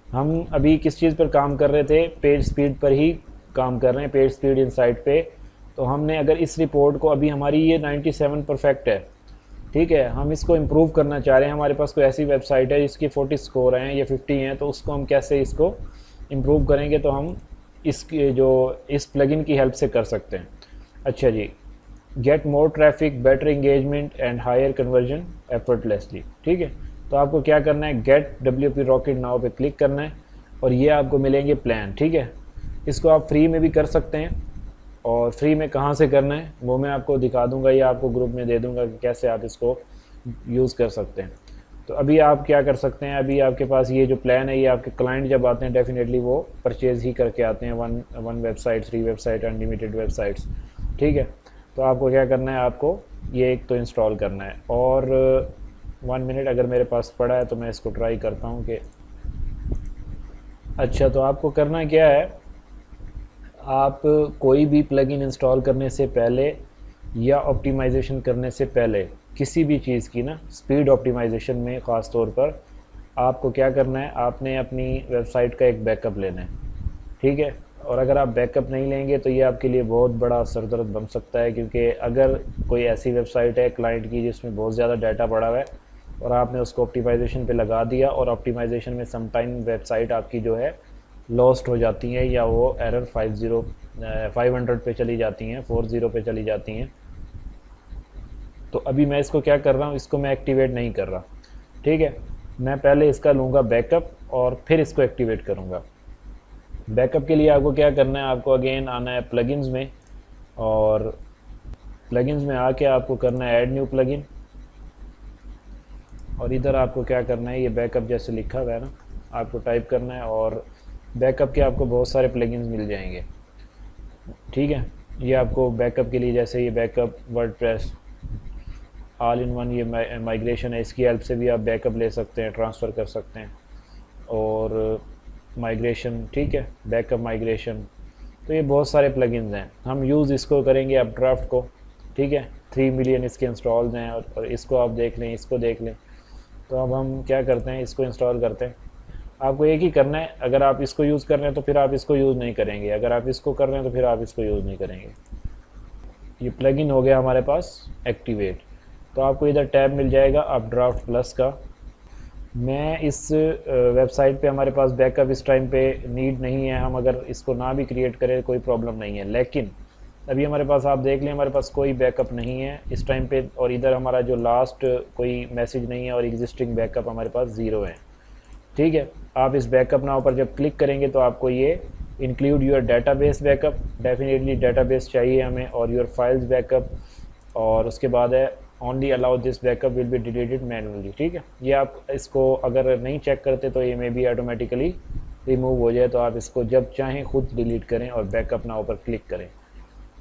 Speaker 1: हम अभी किस चीज़ पर काम कर रहे थे, पेज स्पीड पर ही काम कर रहे हैं, पेज स्पीड इनसाइट पे। तो हमने अगर इस रिपोर्ट को, अभी हमारी ये 97 परफेक्ट है, ठीक है, हम इसको इम्प्रूव करना चाह रहे हैं। हमारे पास कोई ऐसी वेबसाइट है जिसकी 40 स्कोर हैं या 50 हैं, तो उसको हम कैसे इसको इम्प्रूव करेंगे, तो हम इसकी जो इस प्लगइन की हेल्प से कर सकते हैं। अच्छा जी, get more traffic, better engagement and higher conversion effortlessly, ठीक है। तो आपको क्या करना है, गेट WP रॉकेट नाउ पे क्लिक करना है और ये आपको मिलेंगे प्लान, ठीक है। इसको आप फ्री में भी कर सकते हैं, और फ्री में कहाँ से करना है वो मैं आपको दिखा दूंगा या आपको ग्रुप में दे दूंगा कि कैसे आप इसको यूज़ कर सकते हैं। तो अभी आप क्या कर सकते हैं, अभी आपके पास ये जो प्लान है, ये आपके क्लाइंट जब आते हैं डेफिनेटली वो परचेज़ ही करके आते हैं, one website, 3 website, unlimited websites, ठीक है। तो आपको क्या करना है, आपको ये एक तो इंस्टॉल करना है। और 1 मिनट अगर मेरे पास पड़ा है तो मैं इसको ट्राई करता हूँ कि अच्छा, तो आपको करना क्या है, आप कोई भी प्लगइन इंस्टॉल करने से पहले या ऑप्टिमाइजेशन करने से पहले किसी भी चीज़ की ना, स्पीड ऑप्टिमाइजेशन में ख़ास तौर पर आपको क्या करना है, आपने अपनी वेबसाइट का एक बैकअप लेना है, ठीक है। और अगर आप बैकअप नहीं लेंगे तो ये आपके लिए बहुत बड़ा सरदर्द बन सकता है, क्योंकि अगर कोई ऐसी वेबसाइट है क्लाइंट की जिसमें बहुत ज़्यादा डाटा पड़ा हुआ है और आपने उसको ऑप्टिमाइजेशन पे लगा दिया, और ऑप्टिमाइजेशन में समटाइम वेबसाइट आपकी जो है लॉस्ट हो जाती हैं, या वो एरर 500 पे चली जाती हैं, 40 पे चली जाती हैं। तो अभी मैं इसको क्या कर रहा हूँ, इसको मैं एक्टिवेट नहीं कर रहा, ठीक है। मैं पहले इसका लूँगा बैकअप और फिर इसको एक्टिवेट करूँगा। बैकअप के लिए आपको क्या करना है, आपको अगेन आना है प्लगइन्स में, और प्लगइन्स में आके आपको करना है ऐड न्यू प्लगइन। और इधर आपको क्या करना है, ये बैकअप जैसे लिखा हुआ है ना, आपको टाइप करना है, और बैकअप के आपको बहुत सारे प्लगइन्स मिल जाएंगे, ठीक है। ये आपको बैकअप के लिए, जैसे ये backup WordPress all in one, ये माइग्रेशन है, इसकी हेल्प से भी आप बैकअप ले सकते हैं, ट्रांसफ़र कर सकते हैं। और माइग्रेशन, ठीक है, बैकअप माइग्रेशन, तो ये बहुत सारे प्लगइन्स हैं। हम यूज़ इसको करेंगे अपड्राफ्ट को, ठीक है। 3 मिलियन इसके इंस्टॉल्स हैं, और इसको आप देख लें, इसको देख लें। तो अब हम क्या करते हैं, इसको इंस्टॉल करते हैं। आपको एक ही करना है। अगर आप इसको यूज़ कर रहे हैं तो फिर आप इसको यूज़ नहीं करेंगे, अगर आप इसको कर रहे हैं तो फिर आप इसको यूज़ नहीं करेंगे। ये प्लगइन हो गया हमारे पास एक्टिवेट। तो आपको इधर टैब मिल जाएगा अपड्राफ्ट प्लस का। मैं इस वेबसाइट पे हमारे पास बैकअप इस टाइम पे नीड नहीं है, हम अगर इसको ना भी क्रिएट करें कोई प्रॉब्लम नहीं है। लेकिन अभी हमारे पास आप देख लें हमारे पास कोई बैकअप नहीं है इस टाइम पे, और इधर हमारा जो लास्ट कोई मैसेज नहीं है और एग्जिस्टिंग बैकअप हमारे पास ज़ीरो है। ठीक है, आप इस बैकअप नाउ पर जब क्लिक करेंगे तो आपको ये include your database backup, definitely database चाहिए हमें, और योर फाइल्स बैकअप, और उसके बाद है only allow this backup will be deleted manually. ठीक है, ये आप इसको अगर नहीं चेक करते तो ये मे बी ऑटोमेटिकली रिमूव हो जाए, तो आप इसको जब चाहें खुद डिलीट करें और बैकअप नाउ पर क्लिक करें।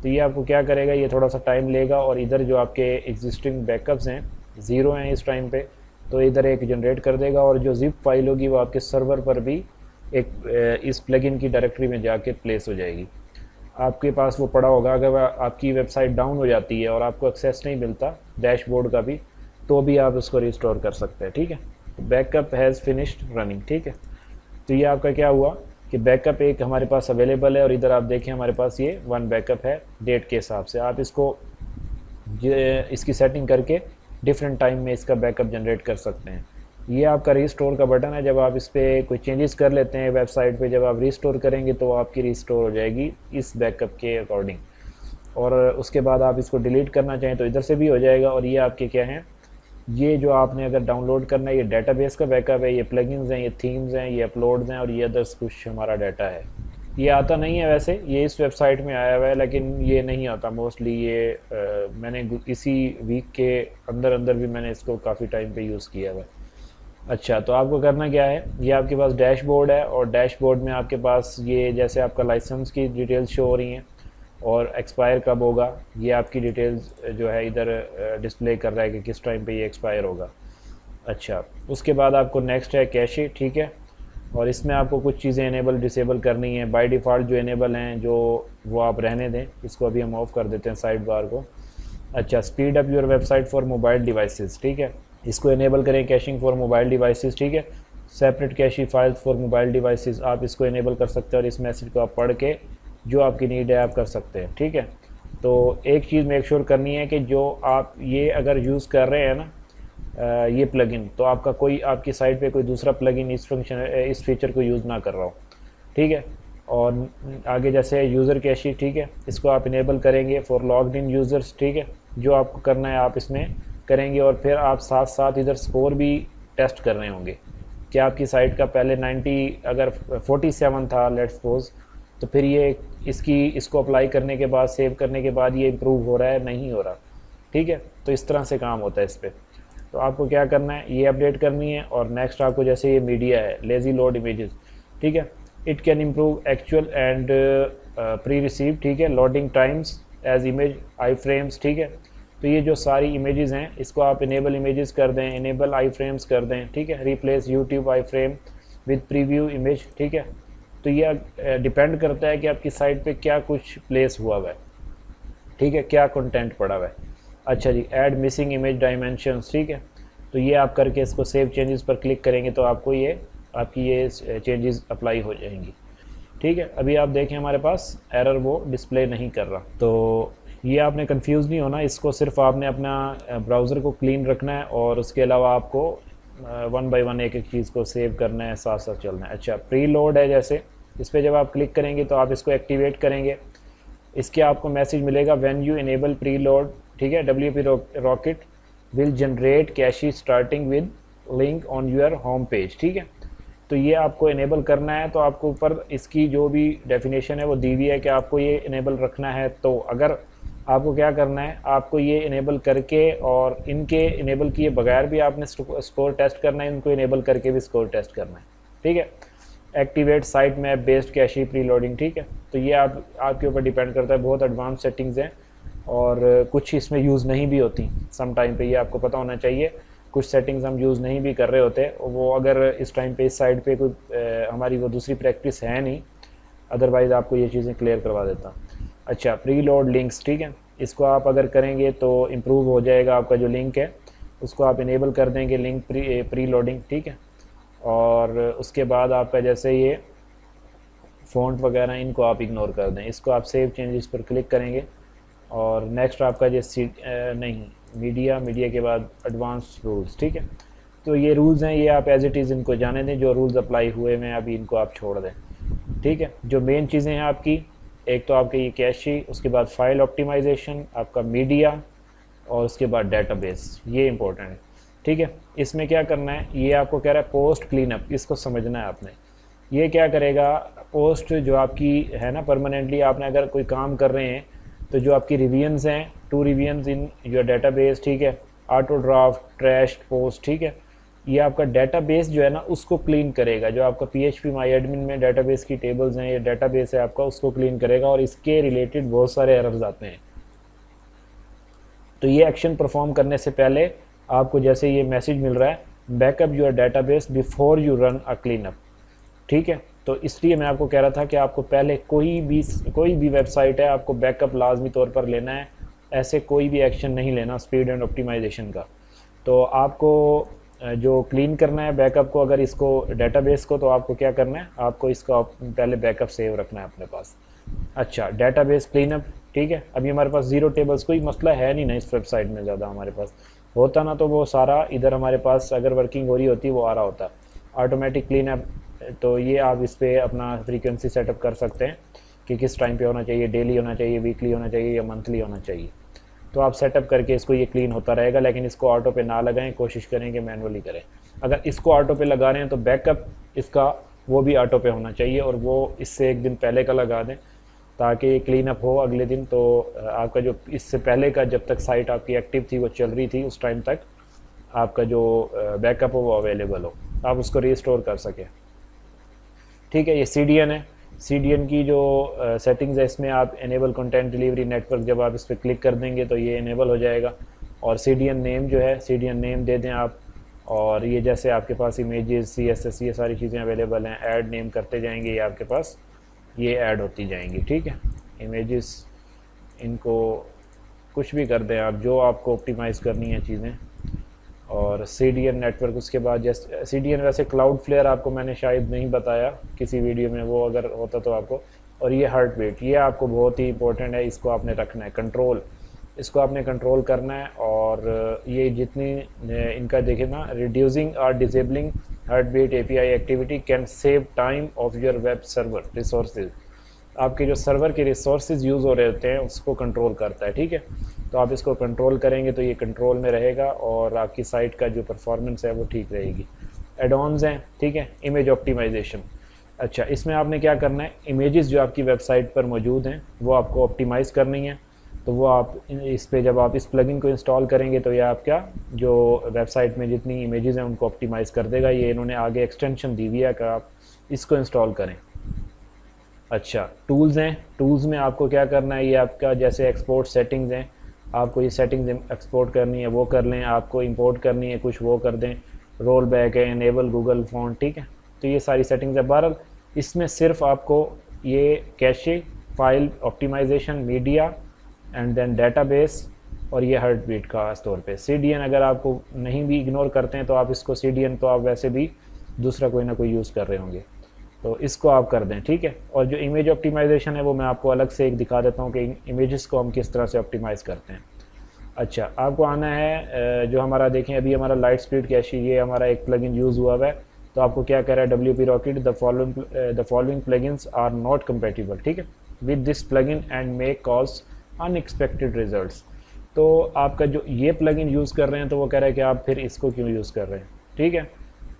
Speaker 1: तो ये आपको क्या करेगा, ये थोड़ा सा टाइम लेगा, और इधर जो आपके एग्जिस्टिंग बैकअप्स हैं ज़ीरो हैं इस टाइम पे, तो इधर एक जनरेट कर देगा, और जो जिप फाइल होगी वो आपके सर्वर पर भी एक इस प्लगइन की डायरेक्टरी में जाके प्लेस हो जाएगी। आपके पास वो पड़ा होगा, अगर आपकी वेबसाइट डाउन हो जाती है और आपको एक्सेस नहीं मिलता डैशबोर्ड का भी, तो भी आप उसको रिस्टोर कर सकते हैं। ठीक है, बैकअप हैज़ फिनिश्ड रनिंग। ठीक है, तो ये आपका क्या हुआ कि बैकअप एक हमारे पास अवेलेबल है, और इधर आप देखें हमारे पास ये 1 बैकअप है डेट के हिसाब से। आप इसको इसकी सेटिंग करके डिफरेंट टाइम में इसका बैकअप जनरेट कर सकते हैं। ये आपका रिस्टोर का बटन है, जब आप इस पर कोई चेंजेस कर लेते हैं वेबसाइट पे, जब आप रिस्टोर करेंगे तो आपकी रिस्टोर हो जाएगी इस बैकअप के अकॉर्डिंग, और उसके बाद आप इसको डिलीट करना चाहें तो इधर से भी हो जाएगा। और ये आपके क्या हैं, ये जो आपने अगर डाउनलोड करना है ये डेटाबेस का बैकअप है, ये प्लगइन्स हैं, ये थीम्स हैं, ये अपलोड्स हैं, और ये अदर्स कुछ हमारा डाटा है। ये आता नहीं है वैसे, ये इस वेबसाइट में आया हुआ है, लेकिन ये नहीं आता मोस्टली। ये मैंने इसी वीक के अंदर अंदर भी मैंने इसको काफ़ी टाइम पे यूज़ किया हुआ है। अच्छा, तो आपको करना क्या है, ये आपके पास डैशबोर्ड है, और डैशबोर्ड में आपके पास ये जैसे आपका लाइसेंस की डिटेल्स शो हो रही हैं और एक्सपायर कब होगा, ये आपकी डिटेल्स जो है इधर डिस्प्ले कर रहा है कि किस टाइम पे ये एक्सपायर होगा। अच्छा, उसके बाद आपको नेक्स्ट है कैशे। ठीक है, और इसमें आपको कुछ चीज़ें इनेबल डिसेबल करनी है। बाय डिफ़ॉल्ट जो इनेबल हैं जो वो आप रहने दें, इसको अभी हम ऑफ़ कर देते हैं साइड बार को। अच्छा, speed up your website for mobile devices. ठीक है, इसको इनेबल करें, कैशिंग फॉर मोबाइल डिवाइसेस। ठीक है, separate cache files for mobile devices, आप इसको इनेबल कर सकते हैं, और इस मैसेज को आप पढ़ के जो आपकी नीड है आप कर सकते हैं। ठीक है, तो एक चीज़ मेक श्योर करनी है कि जो आप ये अगर यूज़ कर रहे हैं ना ये प्लगइन, तो आपका कोई आपकी साइट पे कोई दूसरा प्लगइन इस फीचर को यूज़ ना कर रहा हो। ठीक है, और आगे जैसे यूज़र कैशी। ठीक है, इसको आप इनेबल करेंगे फॉर लॉग्ड इन यूज़र्स। ठीक है, जो आपको करना है आप इसमें करेंगे, और फिर आप साथ साथ इधर स्कोर भी टेस्ट कर रहे होंगे कि आपकी साइट का पहले 90 अगर 47 था लेट्स सपोज, तो फिर ये इसको अप्लाई करने के बाद, सेव करने के बाद ये इम्प्रूव हो रहा है नहीं हो रहा। ठीक है, तो इस तरह से काम होता है इस पर। तो आपको क्या करना है, ये अपडेट करनी है, और नेक्स्ट आपको जैसे ये मीडिया है लेज़ी लोड इमेजेस। ठीक है, it can improve actual and pre receive. ठीक है, loading times as image I frames. ठीक है, तो ये जो सारी इमेजेस हैं इसको आप इनेबल इमेजेस कर दें, इनेबल आई फ्रेम्स कर दें। ठीक है, replace YouTube I frame with preview image. ठीक है, तो ये डिपेंड करता है कि आपकी साइट पे क्या कुछ प्लेस हुआ हुआ है। ठीक है, क्या कंटेंट पड़ा हुआ है। अच्छा जी, ऐड मिसिंग इमेज डायमेंशंस। ठीक है, तो ये आप करके इसको सेव चेंजेस पर क्लिक करेंगे तो आपको आपकी ये चेंजेस अप्लाई हो जाएंगी। ठीक है, अभी आप देखें हमारे पास एरर वो डिस्प्ले नहीं कर रहा, तो ये आपने कंफ्यूज नहीं होना, इसको सिर्फ आपने अपना ब्राउज़र को क्लीन रखना है, और उसके अलावा आपको 1 बाय 1 एक एक चीज़ को सेव करना है, साथ साथ चलना है। अच्छा, प्री लोड है जैसे, इस पर जब आप क्लिक करेंगे तो आप इसको एक्टिवेट करेंगे, इसके आपको मैसेज मिलेगा when you enable preload. ठीक है, WP rocket will generate cache starting with link on your home page. ठीक है, तो ये आपको इनेबल करना है, तो आपको ऊपर इसकी जो भी डेफिनेशन है वो दी हुई है कि आपको ये इनेबल रखना है। तो अगर आपको क्या करना है, आपको ये इनेबल करके और इनके इनेबल किए बगैर भी आपने स्कोर टेस्ट करना है, इनको इनेबल करके भी स्कोर टेस्ट करना है। ठीक है, activate sitemap based cache preloading. ठीक है, तो ये आपके ऊपर डिपेंड करता है, बहुत एडवांस सेटिंग्स हैं, और कुछ इसमें यूज़ नहीं भी होती सम टाइम पे, ये आपको पता होना चाहिए। कुछ सेटिंग्स हम यूज़ नहीं भी कर रहे होते, वो अगर इस टाइम पे इस साइड पे कोई हमारी वो दूसरी प्रैक्टिस है नहीं, अदरवाइज़ आपको ये चीज़ें क्लियर करवा देता। अच्छा, प्री लोड लिंक्स। ठीक है, इसको आप अगर करेंगे तो इम्प्रूव हो जाएगा आपका जो लिंक है, उसको आप इनेबल कर देंगे लिंक प्री लोडिंग। ठीक है, और उसके बाद आपका जैसे ये फ़ॉन्ट वगैरह इनको आप इग्नोर कर दें। इसको आप सेव चेंजेस पर क्लिक करेंगे और नेक्स्ट आपका ये नहीं मीडिया के बाद एडवांस रूल्स, ठीक है। तो ये रूल्स हैं, ये आप एज इट इज़ इनको जाने दें, जो रूल्स अप्लाई हुए हैं अभी इनको आप छोड़ दें, ठीक है। जो मेन चीज़ें हैं आपकी, एक तो आपके ये कैशी, उसके बाद फाइल ऑप्टिमाइजेशन, आपका मीडिया और उसके बाद डेटाबेस, ये इंपॉर्टेंट है, ठीक है। इसमें क्या करना है, ये आपको कह रहा है पोस्ट क्लीन अप, इसको समझना है आपने। ये क्या करेगा, पोस्ट जो आपकी है ना परमानेंटली आपने अगर कोई काम कर रहे हैं तो जो आपकी रिविजन्स हैं, 2 रिविजन्स इन योर डेटाबेस, ठीक है, ऑटो ड्राफ्ट, ट्रैश पोस्ट, ठीक है, ये आपका डेटाबेस जो है ना उसको क्लीन करेगा। जो आपका PHP माई एडमिन में डेटाबेस की टेबल्स हैं, ये डेटाबेस है आपका, उसको क्लीन करेगा और इसके रिलेटेड बहुत सारे एरर्स आते हैं। तो ये एक्शन परफॉर्म करने से पहले आपको जैसे ये मैसेज मिल रहा है, backup your database before you run a clean up, ठीक है। तो इसलिए मैं आपको कह रहा था कि आपको पहले कोई भी वेबसाइट है आपको बैकअप लाजमी तौर पर लेना है, ऐसे कोई भी एक्शन नहीं लेना स्पीड एंड ऑप्टिमाइजेशन का। तो आपको जो क्लीन करना है बैकअप को, अगर इसको डेटाबेस को, तो आपको क्या करना है, आपको इसका पहले बैकअप सेव रखना है अपने पास। अच्छा, डेटाबेस क्लीनअप, ठीक है। अभी हमारे पास 0 टेबल्स, कोई मसला है नहीं ना इस वेबसाइट में, ज़्यादा हमारे पास होता ना तो वो सारा इधर हमारे पास अगर वर्किंग हो रही होती वो आ रहा होता। ऑटोमेटिक क्लीनअप, तो ये आप इस पर अपना फ्रीक्वेंसी सेटअप कर सकते हैं कि किस टाइम पे होना चाहिए, डेली होना चाहिए, वीकली होना चाहिए या मंथली होना चाहिए। तो आप सेटअप करके इसको ये क्लीन होता रहेगा, लेकिन इसको ऑटो पे ना लगाएं, कोशिश करें कि मैनुअली करें। अगर इसको ऑटो पे लगा रहे हैं तो बैकअप इसका वो भी ऑटो पे होना चाहिए, और वो इससे 1 दिन पहले का लगा दें ताकि क्लीन अप हो अगले दिन। तो आपका जो इससे पहले का जब तक साइट आपकी एक्टिव थी, वो चल रही थी, उस टाइम तक आपका जो बैकअप हो वो अवेलेबल हो, आप उसको रिस्टोर कर सकें, ठीक है। ये CDN है, CDN की जो सेटिंग्स है इसमें आप इनेबल कंटेंट डिलीवरी नेटवर्क, जब आप इस पर क्लिक कर देंगे तो ये इनेबल हो जाएगा। और CDN नेम जो है, CDN नेम दे दें आप। और ये जैसे आपके पास इमेजेस, CSS, ये सारी चीज़ें अवेलेबल हैं, ऐड नेम करते जाएंगे, ये आपके पास ये ऐड होती जाएंगी, ठीक है। इमेजेस, इनको कुछ भी कर दें आप, जो आपको ऑप्टिमाइज़ करनी है चीज़ें। और CDN नेटवर्क, उसके बाद जैसे CDN, वैसे क्लाउडफ्लेयर आपको मैंने शायद नहीं बताया किसी वीडियो में, वो अगर होता तो आपको। और ये हार्ट बीट, ये आपको बहुत ही इंपॉर्टेंट है, इसको आपने रखना है कंट्रोल, इसको आपने कंट्रोल करना है। और ये जितनी इनका देखें ना, रिड्यूसिंग और disabling heartbeat API activity can save time of your web server resources, आपके जो सर्वर के रिसोर्सेज यूज़ हो रहे होते हैं उसको कंट्रोल करता है, ठीक है। तो आप इसको कंट्रोल करेंगे तो ये कंट्रोल में रहेगा और आपकी साइट का जो परफॉर्मेंस है वो ठीक रहेगी। एडॉन्स हैं, ठीक है। इमेज ऑप्टिमाइजेशन, अच्छा, इसमें आपने क्या करना है, इमेजेस जो आपकी वेबसाइट पर मौजूद हैं वो आपको ऑप्टिमाइज़ करनी है। तो वो आप इस पे जब आप इस प्लगइन को इंस्टॉल करेंगे तो ये आपका जो वेबसाइट में जितनी इमेजेस हैं उनको ऑप्टिमाइज़ कर देगा। ये इन्होंने आगे एक्सटेंशन दी हुई है कि आप इसको इंस्टॉल करें। अच्छा, टूल्स हैं, टूल्स में आपको क्या करना है, ये आपका जैसे एक्सपोर्ट सेटिंग्स हैं, आपको ये सेटिंग्स एक्सपोर्ट करनी है वो कर लें, आपको इंपोर्ट करनी है कुछ वो कर दें। रोल बैक है, इनेबल गूगल फॉन्ट, ठीक है। तो ये सारी सेटिंग्स है। बहरहाल इसमें सिर्फ आपको ये cache, file optimization, media and then database और ये हार्ट बीट खास तौर पे। CDN अगर आपको नहीं भी इग्नोर करते हैं तो आप इसको CDN तो आप वैसे भी दूसरा कोई ना कोई यूज़ कर रहे होंगे, तो इसको आप कर दें, ठीक है। और जो इमेज ऑप्टिमाइजेशन है वो मैं आपको अलग से एक दिखा देता हूँ कि इमेजेस को हम किस तरह से ऑप्टिमाइज़ करते हैं। अच्छा, आपको आना है जो हमारा देखें अभी हमारा लाइट स्पीड कैशे, ये हमारा एक प्लगइन यूज़ हुआ है। तो आपको क्या कह रहा है, WP Rocket, the following plugins are not compatible, ठीक है, with this plugin and may cause unexpected results. तो आपका जो ये प्लगइन यूज़ कर रहे हैं तो वो कह रहा है कि आप फिर इसको क्यों यूज़ कर रहे हैं, ठीक है।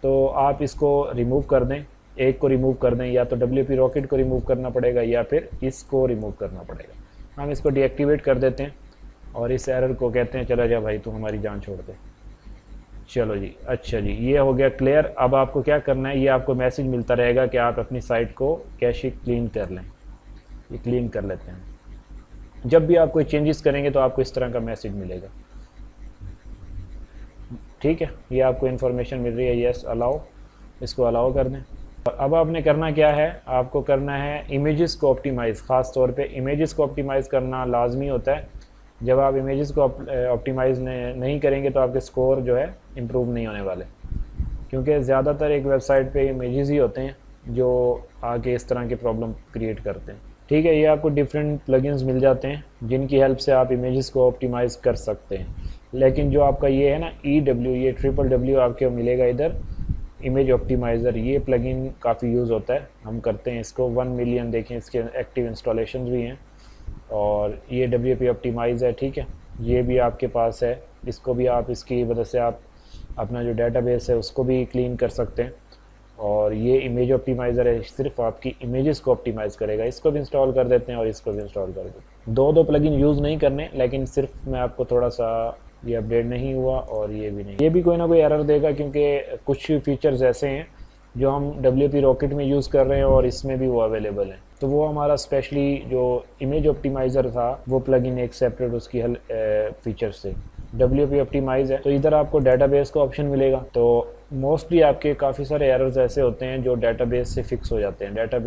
Speaker 1: तो आप इसको रिमूव कर दें, एक को रिमूव कर दें, या तो WP Rocket को रिमूव करना पड़ेगा या फिर इसको रिमूव करना पड़ेगा। हम इसको डीएक्टिवेट कर देते हैं और इस एरर को कहते हैं चला जा भाई तू हमारी जान छोड़ दे। चलो जी, अच्छा जी, ये हो गया क्लियर। अब आपको क्या करना है, ये आपको मैसेज मिलता रहेगा कि आप अपनी साइट को कैशे क्लीन कर लें। ये क्लीन कर लेते हैं, जब भी आप कोई चेंजेस करेंगे तो आपको इस तरह का मैसेज मिलेगा, ठीक है। ये आपको इन्फॉर्मेशन मिल रही है, यस अलाउ, इसको अलाउ कर दें। और अब आपने करना क्या है, आपको करना है इमेजेस को ऑप्टिमाइज़। ख़ास तौर पे इमेजेस को ऑप्टिमाइज़ करना लाजमी होता है। जब आप इमेजेस को ऑप्टिमाइज़ नहीं करेंगे तो आपके स्कोर जो है इम्प्रूव नहीं होने वाले। क्योंकि ज़्यादातर एक वेबसाइट पे इमेजेस ही होते हैं जो आके इस तरह के प्रॉब्लम क्रिएट करते हैं। ठीक है, ये आपको डिफरेंट प्लगइन्स मिल जाते हैं जिनकी हेल्प से आप इमेजेस को ऑप्टिमाइज़ कर सकते हैं। लेकिन जो आपका ये है ना EW, ये WWW आपके मिलेगा इधर, इमेज ऑप्टिमाइज़र, ये प्लगइन काफ़ी यूज़ होता है, हम करते हैं इसको। 1 मिलियन देखें इसके एक्टिव इंस्टॉलेशन भी हैं। और ये WP ऑप्टिमाइज़ है, ठीक है, ये भी आपके पास है। इसको भी आप, इसकी वजह से आप अपना जो डेटाबेस है उसको भी क्लीन कर सकते हैं। और ये इमेज ऑप्टिमाइज़र है, सिर्फ आपकी इमेजेस को ऑप्टिमाइज़ करेगा। इसको भी इंस्टॉल कर देते हैं और इसको भी इंस्टॉल कर देते हैं। दो प्लगइन यूज़ नहीं करने, लेकिन सिर्फ मैं आपको थोड़ा सा, ये अपडेट नहीं हुआ और ये भी नहीं, ये भी कोई ना कोई एरर देगा क्योंकि कुछ फीचर्स ऐसे हैं जो हम WP रॉकेट में यूज़ कर रहे हैं और इसमें भी वो अवेलेबल है। तो वो हमारा स्पेशली जो इमेज ऑप्टिमाइज़र था वो प्लगइन एक सेपरेट उसकी फीचर से WP ऑप्टिमाइज़ है। तो इधर आपको डेटाबेस का ऑप्शन मिलेगा। तो मोस्टली आपके काफ़ी सारे एरर्स ऐसे होते हैं जो डेटाबेस से फिक्स हो जाते हैं। डेटाबेस